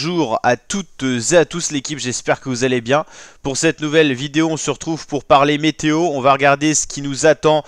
bonjour à toutes et à tous l'équipe, j'espère que vous allez bien. Pour cette nouvelle vidéo, on se retrouve pour parler météo. On va regarder ce qui nous attend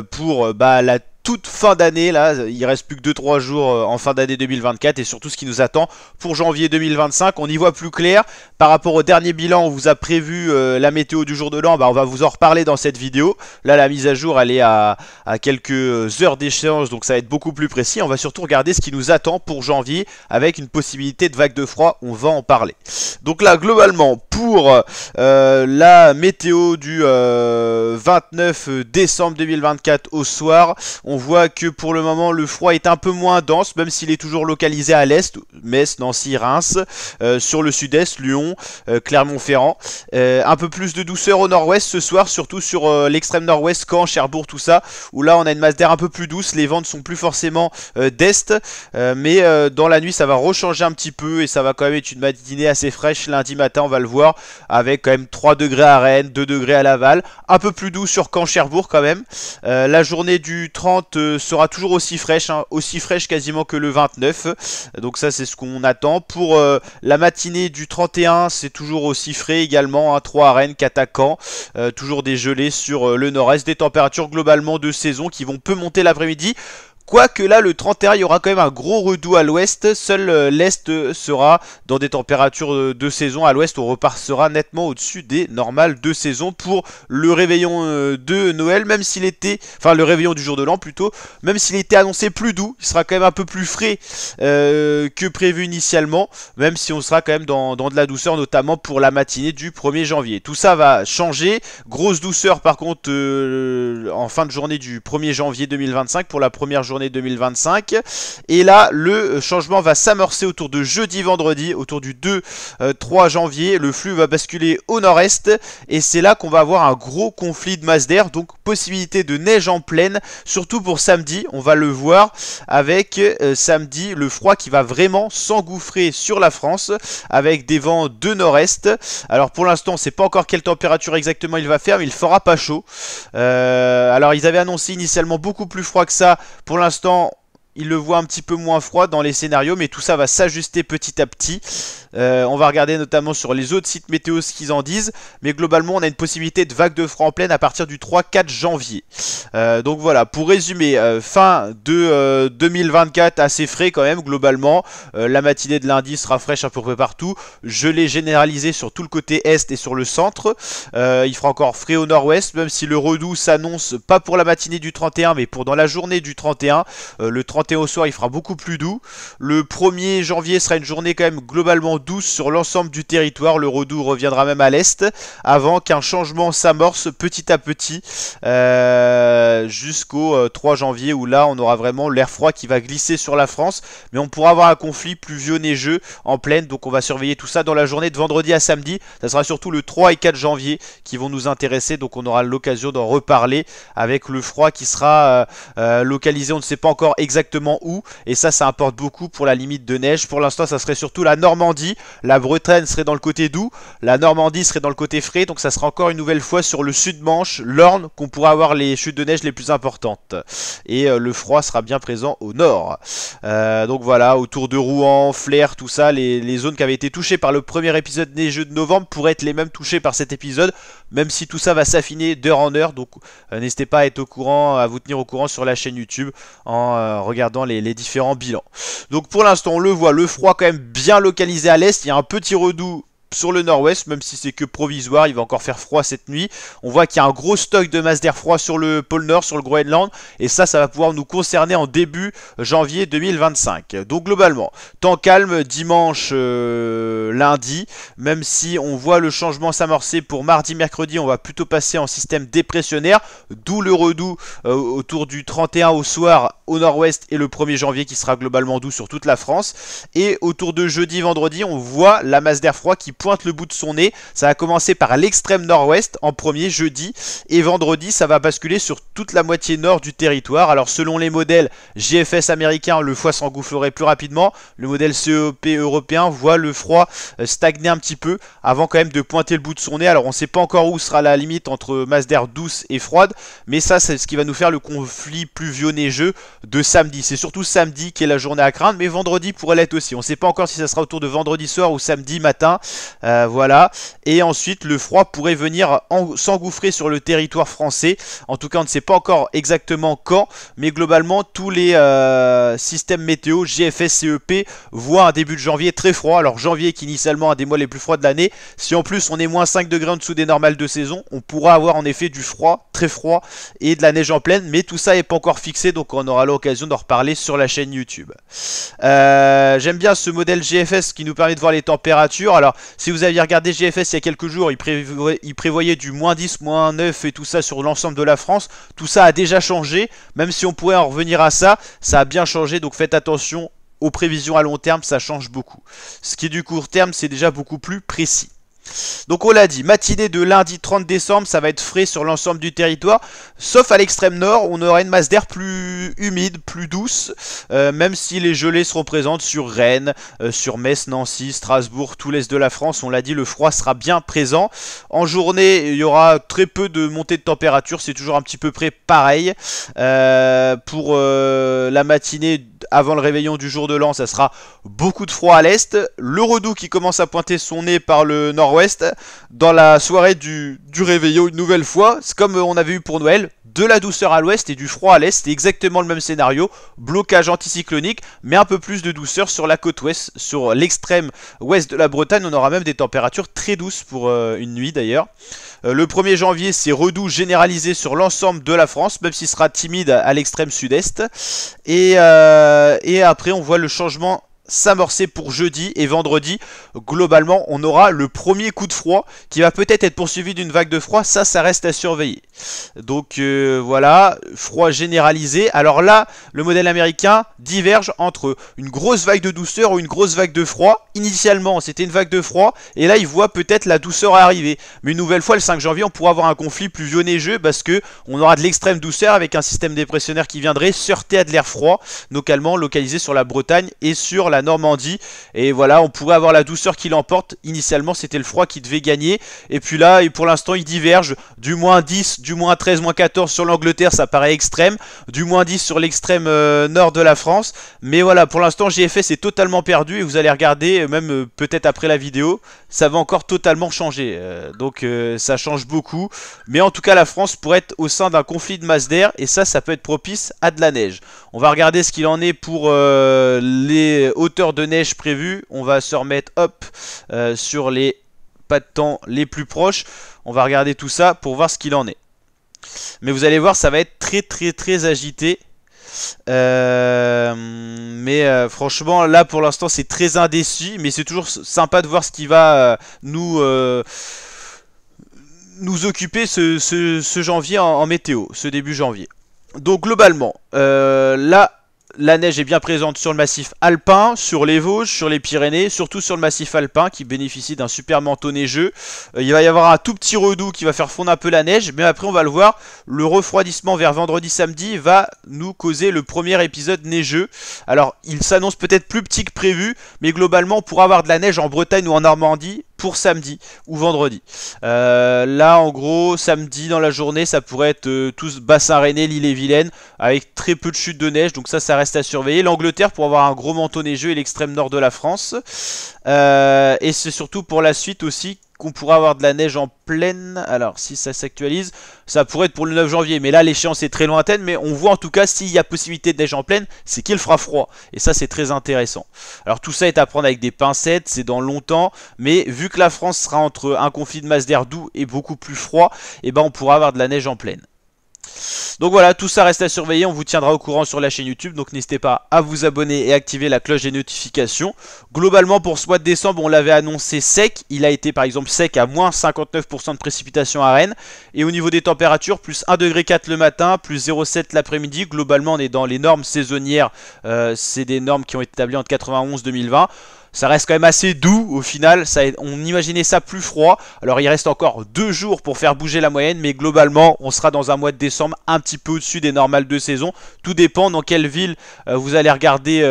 pour la toute fin d'année. Là, il reste plus que 2-3 jours en fin d'année 2024 et surtout ce qui nous attend pour janvier 2025. On y voit plus clair. Par rapport au dernier bilan, on vous a prévu la météo du jour de l'an. On va vous en reparler dans cette vidéo. Là, la mise à jour, elle est à quelques heures d'échéance, donc ça va être beaucoup plus précis. On va surtout regarder ce qui nous attend pour janvier avec une possibilité de vague de froid. On va en parler. Donc là, globalement, pour la météo du 29 décembre 2024 au soir, on voit que pour le moment le froid est un peu moins dense, même s'il est toujours localisé à l'est, Metz, Nancy, Reims, sur le sud-est, Lyon, Clermont-Ferrand. Un peu plus de douceur au nord-ouest ce soir, surtout sur l'extrême nord-ouest, Caen, Cherbourg, tout ça, où là on a une masse d'air un peu plus douce, les vents ne sont plus forcément d'est, mais dans la nuit ça va rechanger un petit peu et ça va quand même être une matinée assez fraîche lundi matin, on va le voir, avec quand même 3 degrés à Rennes, 2 degrés à Laval, un peu plus doux sur Caen, Cherbourg quand même. La journée du 30 sera toujours aussi fraîche, aussi fraîche quasiment que le 29, donc ça c'est ce qu'on attend. Pour la matinée du 31, c'est toujours aussi frais également, 3 à Rennes, 4 à Caen, toujours des gelées sur le nord-est, des températures globalement de saison qui vont peu monter l'après-midi. Quoique là, le 31, il y aura quand même un gros redout à l'ouest. Seul l'est sera dans des températures de saison. À l'ouest, on repassera nettement au-dessus des normales de saison pour le réveillon de Noël. Même s'il était, enfin le réveillon du jour de l'an plutôt, même s'il était annoncé plus doux, il sera quand même un peu plus frais que prévu initialement. Même si on sera quand même dans de la douceur, notamment pour la matinée du 1er janvier. Tout ça va changer. Grosse douceur par contre en fin de journée du 1er janvier 2025 pour la première journée 2025, et là le changement va s'amorcer autour de jeudi-vendredi, autour du 2-3 janvier. Le flux va basculer au nord-est et c'est là qu'on va avoir un gros conflit de masse d'air, donc possibilité de neige en pleine, surtout pour samedi. On va le voir avec samedi le froid qui va vraiment s'engouffrer sur la France avec des vents de nord-est. Alors pour l'instant on ne sait pas encore quelle température exactement il va faire, mais il fera pas chaud. Alors ils avaient annoncé initialement beaucoup plus froid que ça. Pour l'instant, il le voit un petit peu moins froid dans les scénarios, mais tout ça va s'ajuster petit à petit. On va regarder notamment sur les autres sites météo ce qu'ils en disent, mais globalement on a une possibilité de vague de froid en pleine à partir du 3-4 janvier. Donc voilà, pour résumer, fin de 2024 assez frais quand même globalement. La matinée de lundi sera fraîche à peu près partout, gelée généralisée sur tout le côté est et sur le centre. Il fera encore frais au nord-ouest, même si le redout s'annonce pas pour la matinée du 31 mais pour dans la journée du 31. Le 31 au soir il fera beaucoup plus doux. Le 1er janvier sera une journée quand même globalement douce sur l'ensemble du territoire. Le redout reviendra même à l'est avant qu'un changement s'amorce petit à petit jusqu'au 3 janvier où là on aura vraiment l'air froid qui va glisser sur la France, mais on pourra avoir un conflit pluvieux-neigeux en pleine, donc on va surveiller tout ça dans la journée de vendredi à samedi. Ça sera surtout le 3 et 4 janvier qui vont nous intéresser, donc on aura l'occasion d'en reparler avec le froid qui sera localisé, on ne sait pas encore exactement où, et ça importe beaucoup pour la limite de neige. Pour l'instant ça serait surtout la Normandie. La Bretagne serait dans le côté doux, la Normandie serait dans le côté frais, donc ça sera encore une nouvelle fois sur le sud-Manche, l'Orne, qu'on pourra avoir les chutes de neige les plus importantes. Et le froid sera bien présent au nord. Donc voilà, autour de Rouen, Flers, tout ça, les zones qui avaient été touchées par le premier épisode neigeux de novembre pourraient être les mêmes touchées par cet épisode, même si tout ça va s'affiner d'heure en heure. Donc n'hésitez pas à être au courant, à vous tenir au courant sur la chaîne YouTube en regardant les différents bilans. Donc pour l'instant on le voit, le froid quand même bien localisé à l'est, il y a un petit redout sur le nord-ouest, même si c'est que provisoire, il va encore faire froid cette nuit. On voit qu'il y a un gros stock de masse d'air froid sur le pôle nord, sur le Groenland, et ça va pouvoir nous concerner en début janvier 2025. Donc globalement, temps calme dimanche, lundi, même si on voit le changement s'amorcer pour mardi, mercredi, on va plutôt passer en système dépressionnaire, d'où le redout autour du 31 au soir au nord-ouest et le 1er janvier qui sera globalement doux sur toute la France. Et autour de jeudi, vendredi, on voit la masse d'air froid qui pointe le bout de son nez. Ça va commencer par l'extrême nord-ouest en premier jeudi, et vendredi ça va basculer sur toute la moitié nord du territoire. Alors selon les modèles GFS américains, le froid s'engouffrerait plus rapidement. Le modèle CEP européen voit le froid stagner un petit peu avant quand même de pointer le bout de son nez. Alors on ne sait pas encore où sera la limite entre masse d'air douce et froide, mais ça c'est ce qui va nous faire le conflit pluvio-neigeux de samedi. C'est surtout samedi qui est la journée à craindre, mais vendredi pourrait l'être aussi. On ne sait pas encore si ça sera autour de vendredi soir ou samedi matin. Voilà. Et ensuite le froid pourrait venir s'engouffrer sur le territoire français. En tout cas on ne sait pas encore exactement quand, mais globalement tous les systèmes météo GFS CEP voient un début de janvier très froid. Alors janvier qui initialement un des mois les plus froids de l'année, si en plus on est moins 5 degrés en dessous des normales de saison, on pourra avoir en effet du froid, très froid, et de la neige en pleine, mais tout ça n'est pas encore fixé, donc on aura l'occasion d'en reparler sur la chaîne YouTube. J'aime bien ce modèle GFS qui nous permet de voir les températures. Alors si vous aviez regardé GFS il y a quelques jours, il prévoyait du moins 10, moins 9 et tout ça sur l'ensemble de la France. Tout ça a déjà changé, même si on pourrait en revenir à ça, ça a bien changé, donc faites attention aux prévisions à long terme, ça change beaucoup. Ce qui est du court terme, c'est déjà beaucoup plus précis. Donc on l'a dit, matinée de lundi 30 décembre, ça va être frais sur l'ensemble du territoire, sauf à l'extrême nord, on aura une masse d'air plus humide, plus douce, même si les gelées seront présentes sur Rennes, sur Metz, Nancy, Strasbourg, tout l'est de la France. On l'a dit, le froid sera bien présent. En journée, il y aura très peu de montée de température, c'est toujours un petit peu près pareil. Pour la matinée avant le réveillon du jour de l'an, ça sera beaucoup de froid à l'est, le redout qui commence à pointer son nez par le nord-ouest dans la soirée du réveillon une nouvelle fois. C'est comme on avait eu pour Noël, de la douceur à l'ouest et du froid à l'est, c'est exactement le même scénario, blocage anticyclonique, mais un peu plus de douceur sur la côte ouest, sur l'extrême ouest de la Bretagne. On aura même des températures très douces pour une nuit d'ailleurs. Le 1er janvier, c'est redout généralisé sur l'ensemble de la France, même s'il sera timide à l'extrême sud-est. Et après, on voit le changement s'amorcer pour jeudi et vendredi. Globalement, on aura le premier coup de froid qui va peut-être être poursuivi d'une vague de froid. Ça reste à surveiller. Donc voilà, froid généralisé. Alors là, le modèle américain diverge entre une grosse vague de douceur ou une grosse vague de froid. Initialement, c'était une vague de froid et là, il voit peut-être la douceur arriver. Mais une nouvelle fois, le 5 janvier, on pourra avoir un conflit pluvio-neigeux parce que on aura de l'extrême douceur avec un système dépressionnaire qui viendrait se heurter à de l'air froid, localement localisé sur la Bretagne et sur la Normandie. Et voilà, on pourrait avoir la douceur qui l'emporte. Initialement, c'était le froid qui devait gagner. Et puis là, et pour l'instant, il diverge du moins 10, du moins 13, moins 14 sur l'Angleterre, ça paraît extrême. Du moins 10 sur l'extrême nord de la France. Mais voilà, pour l'instant, GFS est totalement perdu. Et vous allez regarder, même peut-être après la vidéo, ça va encore totalement changer. Donc ça change beaucoup. Mais en tout cas, la France pourrait être au sein d'un conflit de masse d'air. Et ça peut être propice à de la neige. On va regarder ce qu'il en est pour les hauteurs de neige prévues. On va se remettre hop sur les pas de temps les plus proches. On va regarder tout ça pour voir ce qu'il en est. Mais vous allez voir, ça va être très agité. Franchement, là pour l'instant, c'est très indécis. Mais c'est toujours sympa de voir ce qui va nous occuper ce janvier en météo, ce début janvier. Donc globalement, là, la neige est bien présente sur le massif alpin, sur les Vosges, sur les Pyrénées, surtout sur le massif alpin qui bénéficie d'un super manteau neigeux. Il va y avoir un tout petit redout qui va faire fondre un peu la neige, mais après on va le voir, le refroidissement vers vendredi-samedi va nous causer le premier épisode neigeux. Alors il s'annonce peut-être plus petit que prévu, mais globalement on pourra avoir de la neige en Bretagne ou en Normandie pour samedi ou vendredi. Là en gros samedi dans la journée ça pourrait être tous bassin rennais, l'Ille-et-Vilaine avec très peu de chute de neige, donc ça reste à surveiller. L'Angleterre pour avoir un gros manteau neigeux et l'extrême nord de la France. Et c'est surtout pour la suite aussi qu'on pourra avoir de la neige en pleine. Alors si ça s'actualise, ça pourrait être pour le 9 janvier, mais là l'échéance est très lointaine. Mais on voit en tout cas s'il y a possibilité de neige en pleine, c'est qu'il fera froid. Et ça c'est très intéressant. Alors tout ça est à prendre avec des pincettes, c'est dans longtemps. Mais vu que la France sera entre un conflit de masse d'air doux et beaucoup plus froid, et ben on pourra avoir de la neige en pleine. Donc voilà, tout ça reste à surveiller, on vous tiendra au courant sur la chaîne YouTube, donc n'hésitez pas à vous abonner et activer la cloche des notifications. Globalement pour ce mois de décembre, on l'avait annoncé sec, il a été par exemple sec à moins 59% de précipitations à Rennes. Et au niveau des températures, plus 1,4 degré le matin, plus 0,7 l'après-midi. Globalement on est dans les normes saisonnières, c'est des normes qui ont été établies entre 91 et 2020. ça reste quand même assez doux au final, on imaginait ça plus froid. Alors il reste encore 2 jours pour faire bouger la moyenne, mais globalement on sera dans un mois de décembre un petit peu au-dessus des normales de saison. Tout dépend dans quelle ville vous allez regarder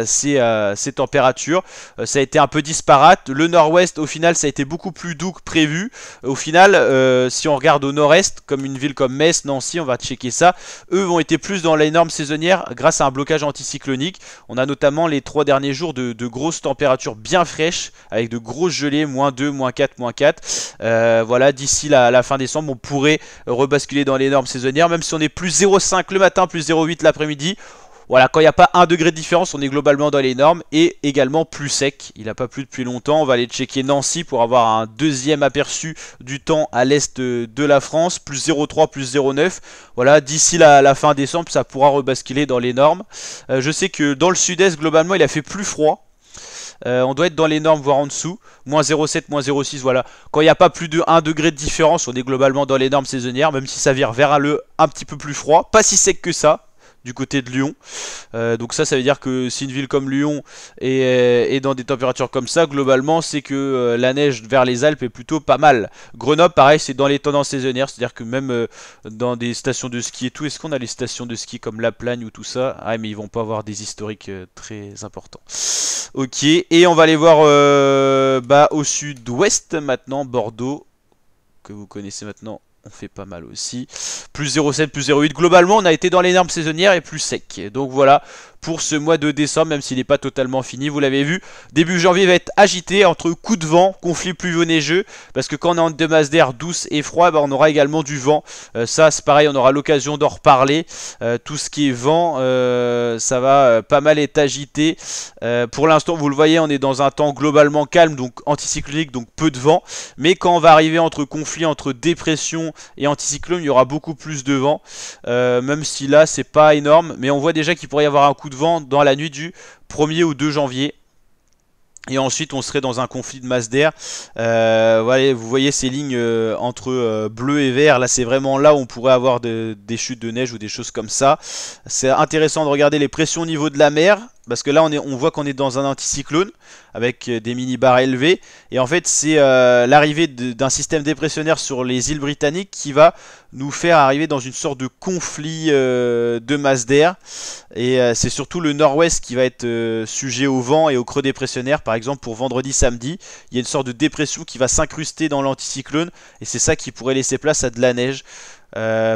ces températures. Ça a été un peu disparate. Le nord-ouest au final ça a été beaucoup plus doux que prévu. Au final si on regarde au nord-est, comme une ville comme Metz, Nancy, on va checker ça, eux ont été plus dans les normes saisonnières grâce à un blocage anticyclonique. On a notamment les 3 derniers jours de grosses températures bien fraîches avec de grosses gelées, -2, -4, -4. Voilà, d'ici la fin décembre, on pourrait rebasculer dans les normes saisonnières, même si on est plus 0,5 le matin, plus 0,8 l'après-midi. Voilà, quand il n'y a pas 1 degré de différence, on est globalement dans les normes et également plus sec. Il n'a pas plu depuis longtemps. On va aller checker Nancy pour avoir un deuxième aperçu du temps à l'est de la France. Plus 0,3, plus 0,9. Voilà, d'ici la fin décembre, ça pourra rebasculer dans les normes. Je sais que dans le sud-est, globalement, il a fait plus froid. On doit être dans les normes, voire en dessous. -0,7, -0,6, voilà. Quand il n'y a pas plus de 1 degré de différence, on est globalement dans les normes saisonnières, même si ça vire vers un petit peu plus froid. Pas si sec que ça, du côté de Lyon. Donc ça veut dire que si une ville comme Lyon est dans des températures comme ça, globalement, c'est que la neige vers les Alpes est plutôt pas mal. Grenoble, pareil, c'est dans les tendances saisonnières, c'est-à-dire que même dans des stations de ski et tout, est-ce qu'on a les stations de ski comme La Plagne ou tout ça? Ah, mais ils vont pas avoir des historiques très importants. Ok, et on va aller voir au sud-ouest maintenant, Bordeaux, que vous connaissez maintenant. On fait pas mal aussi. Plus 0,7, plus 0,8. Globalement, on a été dans les normes saisonnières et plus sec. Donc voilà, pour ce mois de décembre, même s'il n'est pas totalement fini, vous l'avez vu. Début janvier va être agité entre coups de vent, conflits pluvio-neigeux. Parce que quand on est en des masses d'air douces et froid, on aura également du vent. Ça, c'est pareil, on aura l'occasion d'en reparler. Tout ce qui est vent, ça va pas mal être agité. Pour l'instant, vous le voyez, on est dans un temps globalement calme, donc anticyclonique, donc peu de vent. Mais quand on va arriver entre conflits, entre dépression et anticyclone, il y aura beaucoup plus de vent. Même si là, c'est pas énorme. Mais on voit déjà qu'il pourrait y avoir un coup de vent dans la nuit du 1er au 2 janvier. Et ensuite on serait dans un conflit de masse d'air. Voilà, vous voyez ces lignes entre bleu et vert. Là c'est vraiment là où on pourrait avoir des chutes de neige ou des choses comme ça. C'est intéressant de regarder les pressions au niveau de la mer. Parce que là on voit qu'on est dans un anticyclone avec des mini-bars élevés. Et en fait c'est l'arrivée d'un système dépressionnaire sur les îles britanniques qui va nous faire arriver dans une sorte de conflit de masse d'air. Et c'est surtout le nord-ouest qui va être sujet au vent et au creux dépressionnaire. Par exemple pour vendredi, samedi, il y a une sorte de dépression qui va s'incruster dans l'anticyclone. Et c'est ça qui pourrait laisser place à de la neige.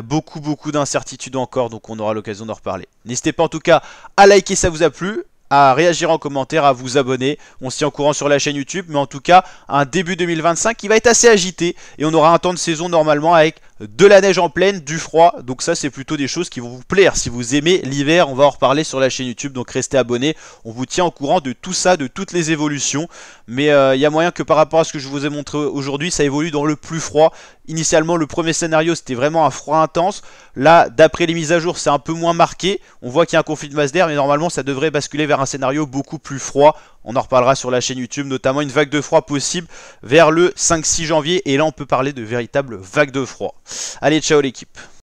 Beaucoup d'incertitudes encore, donc on aura l'occasion d'en reparler. N'hésitez pas en tout cas à liker si ça vous a plu, à réagir en commentaire, à vous abonner. On se tient au courant sur la chaîne YouTube, mais en tout cas un début 2025 qui va être assez agité et on aura un temps de saison normalement avec de la neige en pleine, du froid. Donc ça c'est plutôt des choses qui vont vous plaire. Si vous aimez l'hiver, on va en reparler sur la chaîne YouTube, donc restez abonnés. On vous tient au courant de tout ça, de toutes les évolutions. Mais il y a moyen que par rapport à ce que je vous ai montré aujourd'hui, ça évolue dans le plus froid. Initialement le premier scénario c'était vraiment un froid intense. Là d'après les mises à jour c'est un peu moins marqué. On voit qu'il y a un conflit de masse d'air, mais normalement ça devrait basculer vers un scénario beaucoup plus froid. On en reparlera sur la chaîne YouTube, notamment une vague de froid possible vers le 5-6 janvier. Et là on peut parler de véritable vague de froid. Allez, ciao l'équipe.